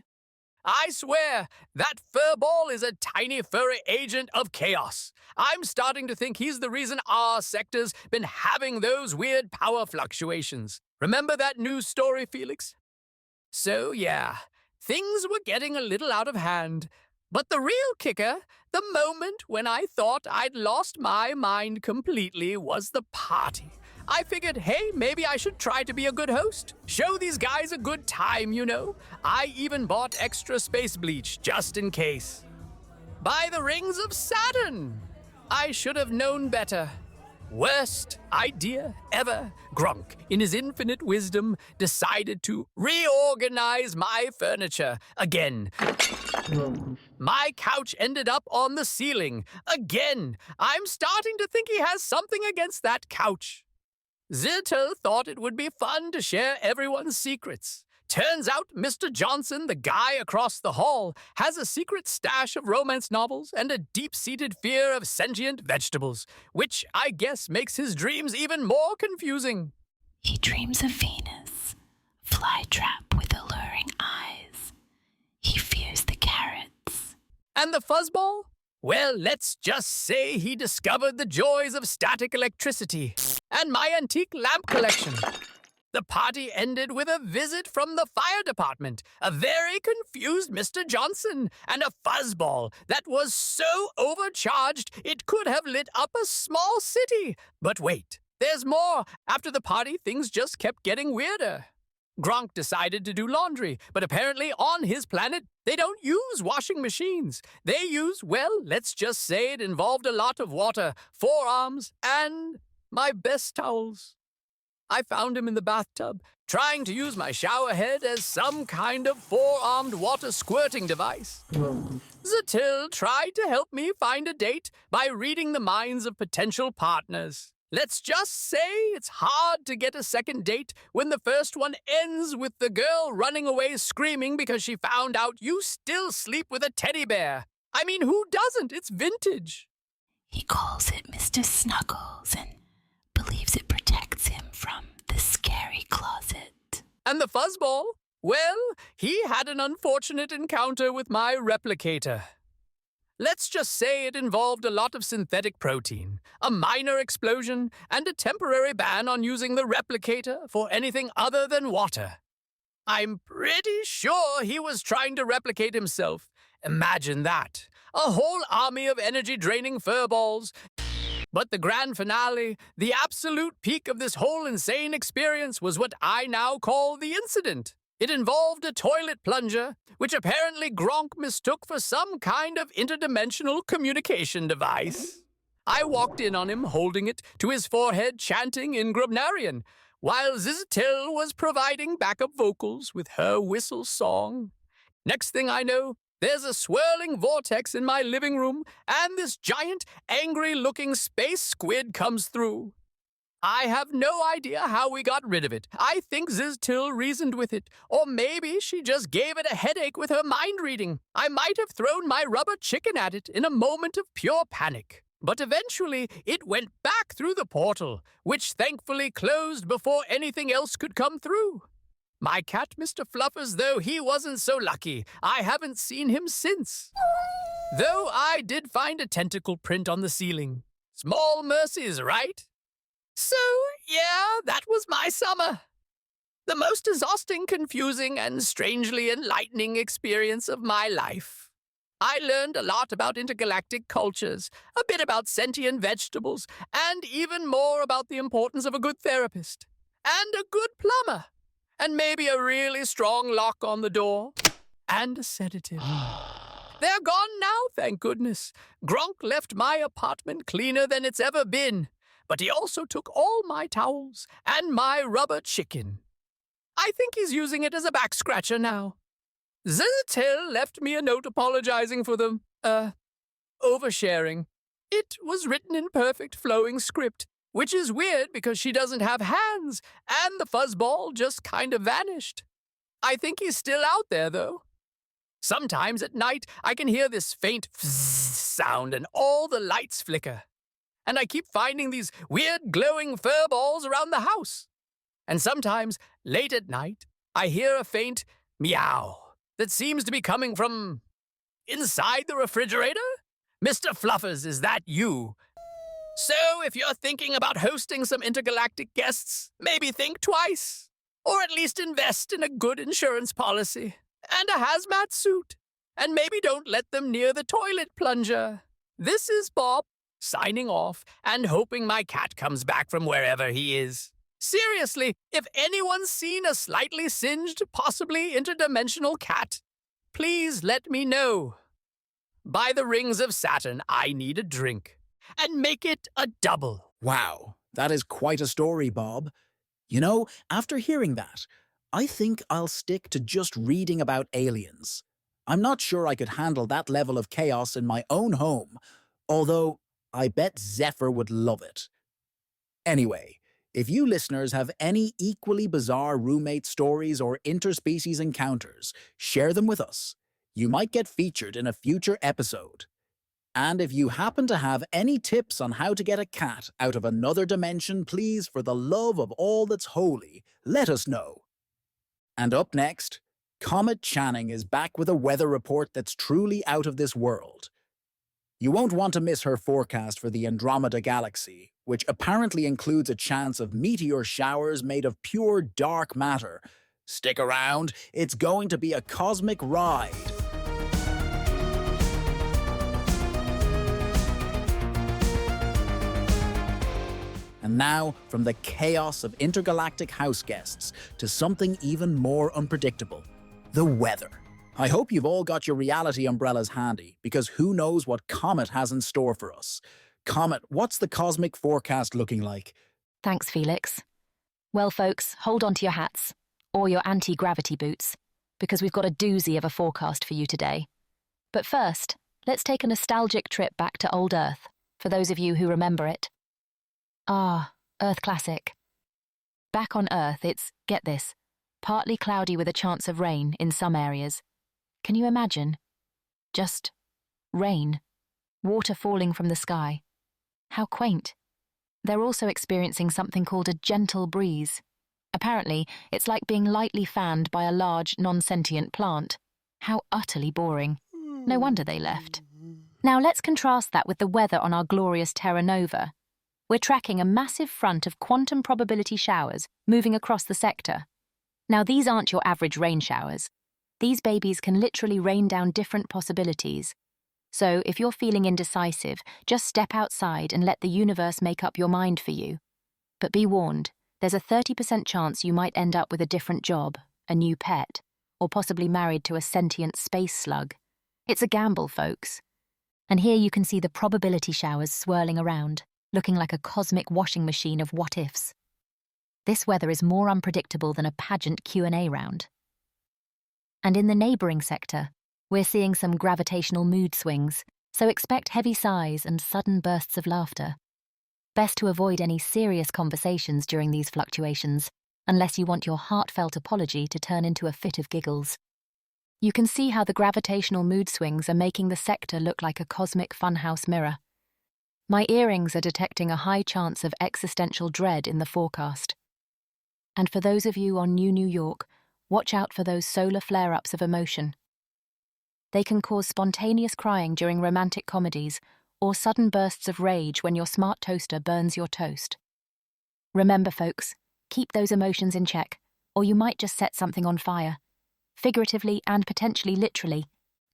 Speaker 10: I swear, that furball is a tiny furry agent of chaos. I'm starting to think he's the reason our sector's been having those weird power fluctuations. Remember that news story, Felix? So yeah, things were getting a little out of hand. But the real kicker, the moment when I thought I'd lost my mind completely, was the party. I figured, hey, maybe I should try to be a good host. Show these guys a good time, you know. I even bought extra space bleach, just in case. By the rings of Saturn! I should have known better. Worst idea ever. Gronk, in his infinite wisdom, decided to reorganize my furniture again. My couch ended up on the ceiling again. I'm starting to think he has something against that couch. Zz'tll thought it would be fun to share everyone's secrets. Turns out Mr. Johnson, the guy across the hall, has a secret stash of romance novels and a deep-seated fear of sentient vegetables, which I guess makes his dreams even more confusing.
Speaker 11: He dreams of Venus, flytrap with alluring eyes. He fears the carrots.
Speaker 10: And the fuzzball? Well, let's just say he discovered the joys of static electricity and my antique lamp collection. The party ended with a visit from the fire department, a very confused Mr. Johnson, and a fuzzball that was so overcharged it could have lit up a small city. But wait, there's more. After the party, things just kept getting weirder. Gronk decided to do laundry, but apparently on his planet, they don't use washing machines. They use, well, let's just say it involved a lot of water, forearms, and my best towels. I found him in the bathtub, trying to use my shower head as some kind of four-armed water squirting device. Zz'tll tried to help me find a date by reading the minds of potential partners. Let's just say it's hard to get a second date when the first one ends with the girl running away screaming because she found out you still sleep with a teddy bear. I mean, who doesn't? It's vintage.
Speaker 11: He calls it Mr. Snuggles and believes it protects him from the scary closet.
Speaker 10: And the fuzzball? Well, he had an unfortunate encounter with my replicator. Let's just say it involved a lot of synthetic protein, a minor explosion, and a temporary ban on using the replicator for anything other than water. I'm pretty sure he was trying to replicate himself. Imagine that. A whole army of energy-draining furballs. But the grand finale, the absolute peak of this whole insane experience, was what I now call the incident. It involved a toilet plunger, which apparently Gronk mistook for some kind of interdimensional communication device. I walked in on him holding it to his forehead, chanting in Grobnarian, while Zz'tll was providing backup vocals with her whistle song. Next thing I know, there's a swirling vortex in my living room, and this giant, angry-looking space squid comes through. I have no idea how we got rid of it. I think Zz'tll reasoned with it, or maybe she just gave it a headache with her mind reading. I might have thrown my rubber chicken at it in a moment of pure panic. But eventually, it went back through the portal, which thankfully closed before anything else could come through. My cat, Mr. Fluffers, though he wasn't so lucky, I haven't seen him since. Though I did find a tentacle print on the ceiling. Small mercies, right? So, yeah, that was my summer. The most exhausting, confusing, and strangely enlightening experience of my life. I learned a lot about intergalactic cultures, a bit about sentient vegetables, and even more about the importance of a good therapist, and a good plumber, and maybe a really strong lock on the door, and a sedative. They're gone now, thank goodness. Gronk left my apartment cleaner than it's ever been, but he also took all my towels and my rubber chicken. I think he's using it as a back scratcher now. Zz'tll left me a note apologizing for the, oversharing. It was written in perfect flowing script, which is weird because she doesn't have hands, and the fuzzball just kind of vanished. I think he's still out there, though. Sometimes at night, I can hear this faint sound and all the lights flicker. And I keep finding these weird glowing fur balls around the house. And sometimes, late at night, I hear a faint meow that seems to be coming from inside the refrigerator. Mr. Fluffers, is that you? So, if you're thinking about hosting some intergalactic guests, maybe think twice. Or at least invest in a good insurance policy. And a hazmat suit. And maybe don't let them near the toilet plunger. This is Bob, signing off and hoping my cat comes back from wherever he is. Seriously, if anyone's seen a slightly singed, possibly interdimensional cat, please let me know. By the rings of Saturn, I need a drink. And make it a double.
Speaker 2: Wow, that is quite a story, Bob. You know, after hearing that, I think I'll stick to just reading about aliens. I'm not sure I could handle that level of chaos in my own home, although I bet Zephyr would love it. Anyway, if you listeners have any equally bizarre roommate stories or interspecies encounters, share them with us. You might get featured in a future episode. And if you happen to have any tips on how to get a cat out of another dimension, please, for the love of all that's holy, let us know. And up next, Comet Channing is back with a weather report that's truly out of this world. You won't want to miss her forecast for the Andromeda Galaxy, which apparently includes a chance of meteor showers made of pure dark matter. Stick around, it's going to be a cosmic ride. And now, from the chaos of intergalactic house guests to something even more unpredictable, the weather. I hope you've all got your reality umbrellas handy, because who knows what Comet has in store for us. Comet, what's the cosmic forecast looking like?
Speaker 13: Thanks, Felix. Well, folks, hold on to your hats, or your anti-gravity boots, because we've got a doozy of a forecast for you today. But first, let's take a nostalgic trip back to old Earth, for those of you who remember it. Ah, Earth classic. Back on Earth, it's, get this, partly cloudy with a chance of rain in some areas. Can you imagine? Just rain. Water falling from the sky. How quaint. They're also experiencing something called a gentle breeze. Apparently, it's like being lightly fanned by a large, non-sentient plant. How utterly boring. No wonder they left. Now let's contrast that with the weather on our glorious Terra Nova. We're tracking a massive front of quantum probability showers moving across the sector. Now, these aren't your average rain showers. These babies can literally rain down different possibilities. So, if you're feeling indecisive, just step outside and let the universe make up your mind for you. But be warned, there's a 30% chance you might end up with a different job, a new pet, or possibly married to a sentient space slug. It's a gamble, folks. And here you can see the probability showers swirling around, looking like a cosmic washing machine of what-ifs. This weather is more unpredictable than a pageant Q&A round. And in the neighbouring sector, we're seeing some gravitational mood swings, so expect heavy sighs and sudden bursts of laughter. Best to avoid any serious conversations during these fluctuations, unless you want your heartfelt apology to turn into a fit of giggles. You can see how the gravitational mood swings are making the sector look like a cosmic funhouse mirror. My earrings are detecting a high chance of existential dread in the forecast. And for those of you on New York, watch out for those solar flare-ups of emotion. They can cause spontaneous crying during romantic comedies or sudden bursts of rage when your smart toaster burns your toast. Remember, folks, keep those emotions in check, or you might just set something on fire, figuratively and potentially literally.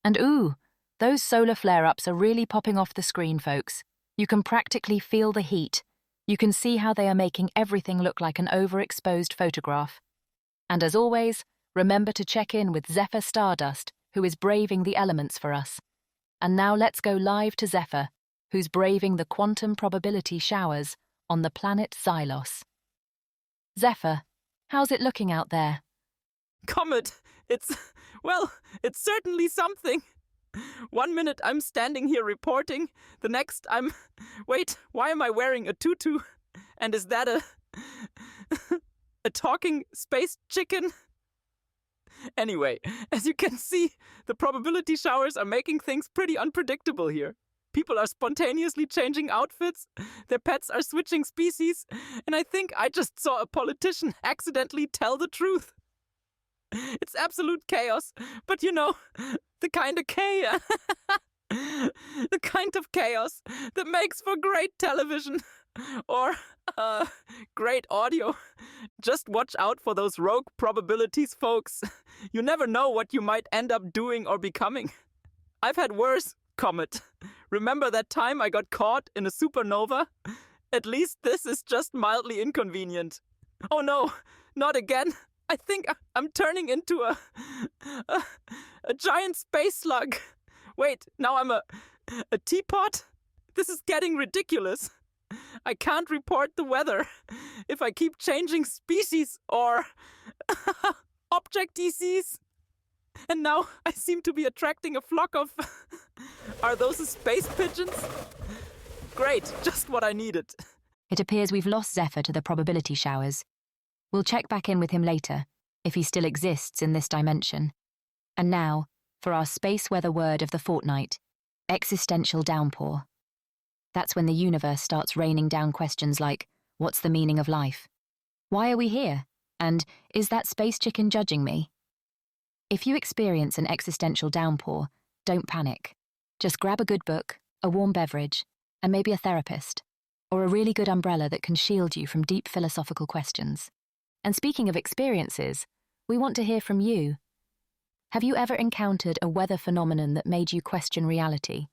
Speaker 13: And ooh, those solar flare-ups are really popping off the screen, folks. You can practically feel the heat. You can see how they are making everything look like an overexposed photograph. And as always, remember to check in with Zephyr Stardust, who is braving the elements for us. And now let's go live to Zephyr, who's braving the quantum probability showers on the planet Xylos. Zephyr, how's it looking out there?
Speaker 14: Comet, it's certainly something. 1 minute I'm standing here reporting, the next wait, why am I wearing a tutu? And is that a talking space chicken? Anyway, as you can see, the probability showers are making things pretty unpredictable here. People are spontaneously changing outfits, their pets are switching species, and I think I just saw a politician accidentally tell the truth. It's absolute chaos, but you know, the kind of chaos that makes for great television or great audio. Just watch out for those rogue probabilities, folks. You never know what you might end up doing or becoming. I've had worse, Comet. Remember that time I got caught in a supernova? At least this is just mildly inconvenient. Oh no, not again. I think I'm turning into a giant space slug. Wait, now I'm a teapot? This is getting ridiculous. I can't report the weather if I keep changing species or object-DCs. And now I seem to be attracting a flock of... Are those space pigeons? Great, just what I needed.
Speaker 13: It appears we've lost Zephyr to the probability showers. We'll check back in with him later, if he still exists in this dimension. And now, for our space weather word of the fortnight, existential downpour. That's when the universe starts raining down questions like, what's the meaning of life? Why are we here? And is that space chicken judging me? If you experience an existential downpour, don't panic. Just grab a good book, a warm beverage, and maybe a therapist, or a really good umbrella that can shield you from deep philosophical questions. And speaking of experiences, we want to hear from you. Have you ever encountered a weather phenomenon that made you question reality?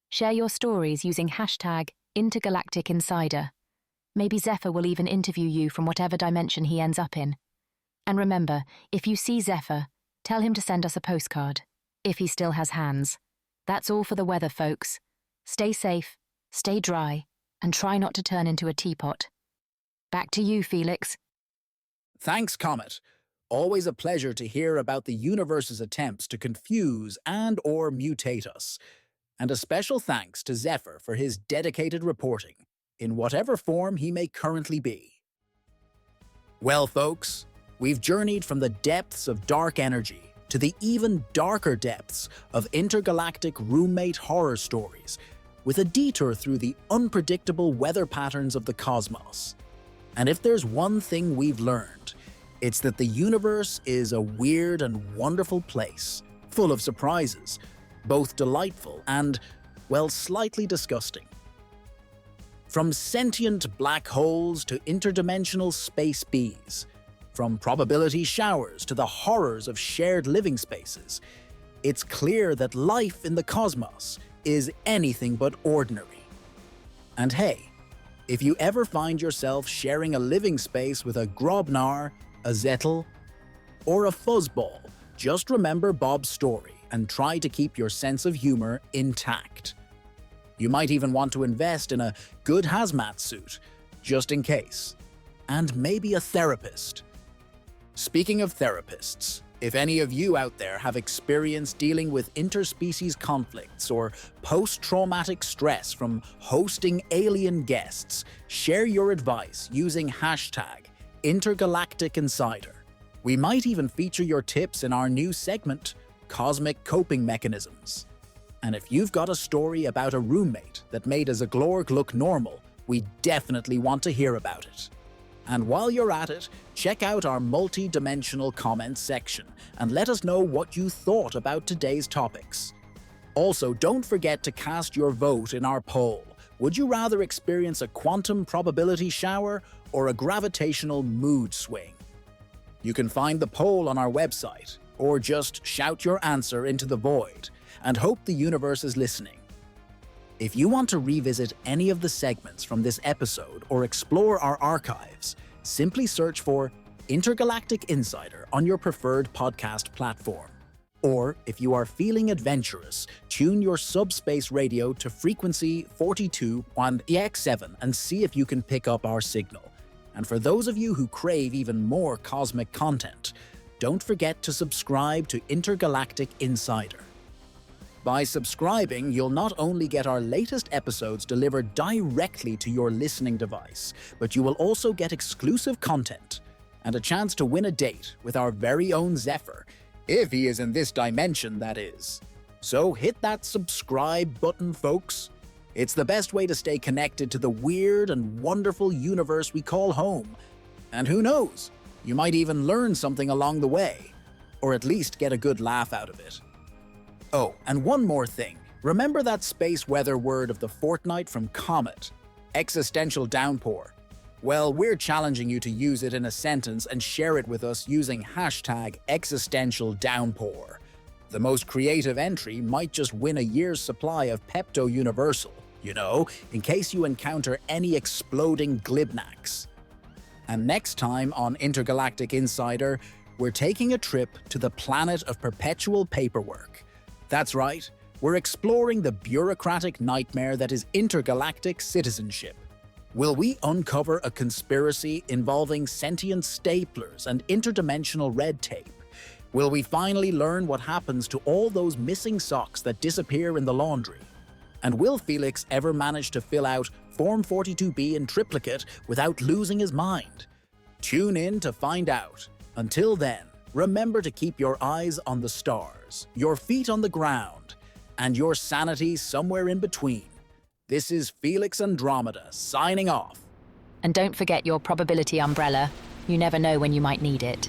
Speaker 13: Share your stories using hashtag Intergalactic Insider. Maybe Zephyr will even interview you from whatever dimension he ends up in. And remember, if you see Zephyr, tell him to send us a postcard, if he still has hands. That's all for the weather, folks. Stay safe, stay dry, and try not to turn into a teapot. Back to you, Felix.
Speaker 2: Thanks, Comet. Always a pleasure to hear about the universe's attempts to confuse and/or mutate us. And a special thanks to Zephyr for his dedicated reporting, in whatever form he may currently be. Well, folks, we've journeyed from the depths of dark energy to the even darker depths of intergalactic roommate horror stories, with a detour through the unpredictable weather patterns of the cosmos. And if there's one thing we've learned, it's that the universe is a weird and wonderful place, full of surprises, both delightful and, well, slightly disgusting. From sentient black holes to interdimensional space bees, from probability showers to the horrors of shared living spaces, it's clear that life in the cosmos is anything but ordinary. And hey, if you ever find yourself sharing a living space with a Grobnar, a Zz'tll, or a Fuzzball, just remember Bob's story and try to keep your sense of humor intact. You might even want to invest in a good hazmat suit, just in case. And maybe a therapist. Speaking of therapists, if any of you out there have experience dealing with interspecies conflicts or post-traumatic stress from hosting alien guests, share your advice using hashtag Intergalactic Insider. We might even feature your tips in our new segment, Cosmic Coping Mechanisms. And if you've got a story about a roommate that made a Zglorg look normal, we definitely want to hear about it. And while you're at it, check out our multi-dimensional comments section and let us know what you thought about today's topics. Also, don't forget to cast your vote in our poll. Would you rather experience a quantum probability shower or a gravitational mood swing? You can find the poll on our website, or just shout your answer into the void and hope the universe is listening. If you want to revisit any of the segments from this episode or explore our archives, simply search for Intergalactic Insider on your preferred podcast platform. Or, if you are feeling adventurous, tune your subspace radio to frequency 42 on EX7 and see if you can pick up our signal. And for those of you who crave even more cosmic content, don't forget to subscribe to Intergalactic Insider. By subscribing, you'll not only get our latest episodes delivered directly to your listening device, but you will also get exclusive content and a chance to win a date with our very own Zephyr, if he is in this dimension, that is. So hit that subscribe button, folks. It's the best way to stay connected to the weird and wonderful universe we call home. And who knows, you might even learn something along the way, or at least get a good laugh out of it. Oh, and one more thing. Remember that space weather word of the fortnight from Comet? Existential downpour. Well, we're challenging you to use it in a sentence and share it with us using hashtag existential downpour. The most creative entry might just win a year's supply of Pepto Universal, you know, in case you encounter any exploding glibnacks. And next time on Intergalactic Insider, we're taking a trip to the planet of perpetual paperwork. That's right, we're exploring the bureaucratic nightmare that is intergalactic citizenship. Will we uncover a conspiracy involving sentient staplers and interdimensional red tape? Will we finally learn what happens to all those missing socks that disappear in the laundry? And will Felix ever manage to fill out Form 42B in triplicate without losing his mind? Tune in to find out. Until then, remember to keep your eyes on the stars, your feet on the ground, and your sanity somewhere in between. This is Felix Andromeda signing off.
Speaker 13: And don't forget your probability umbrella. You never know when you might need it.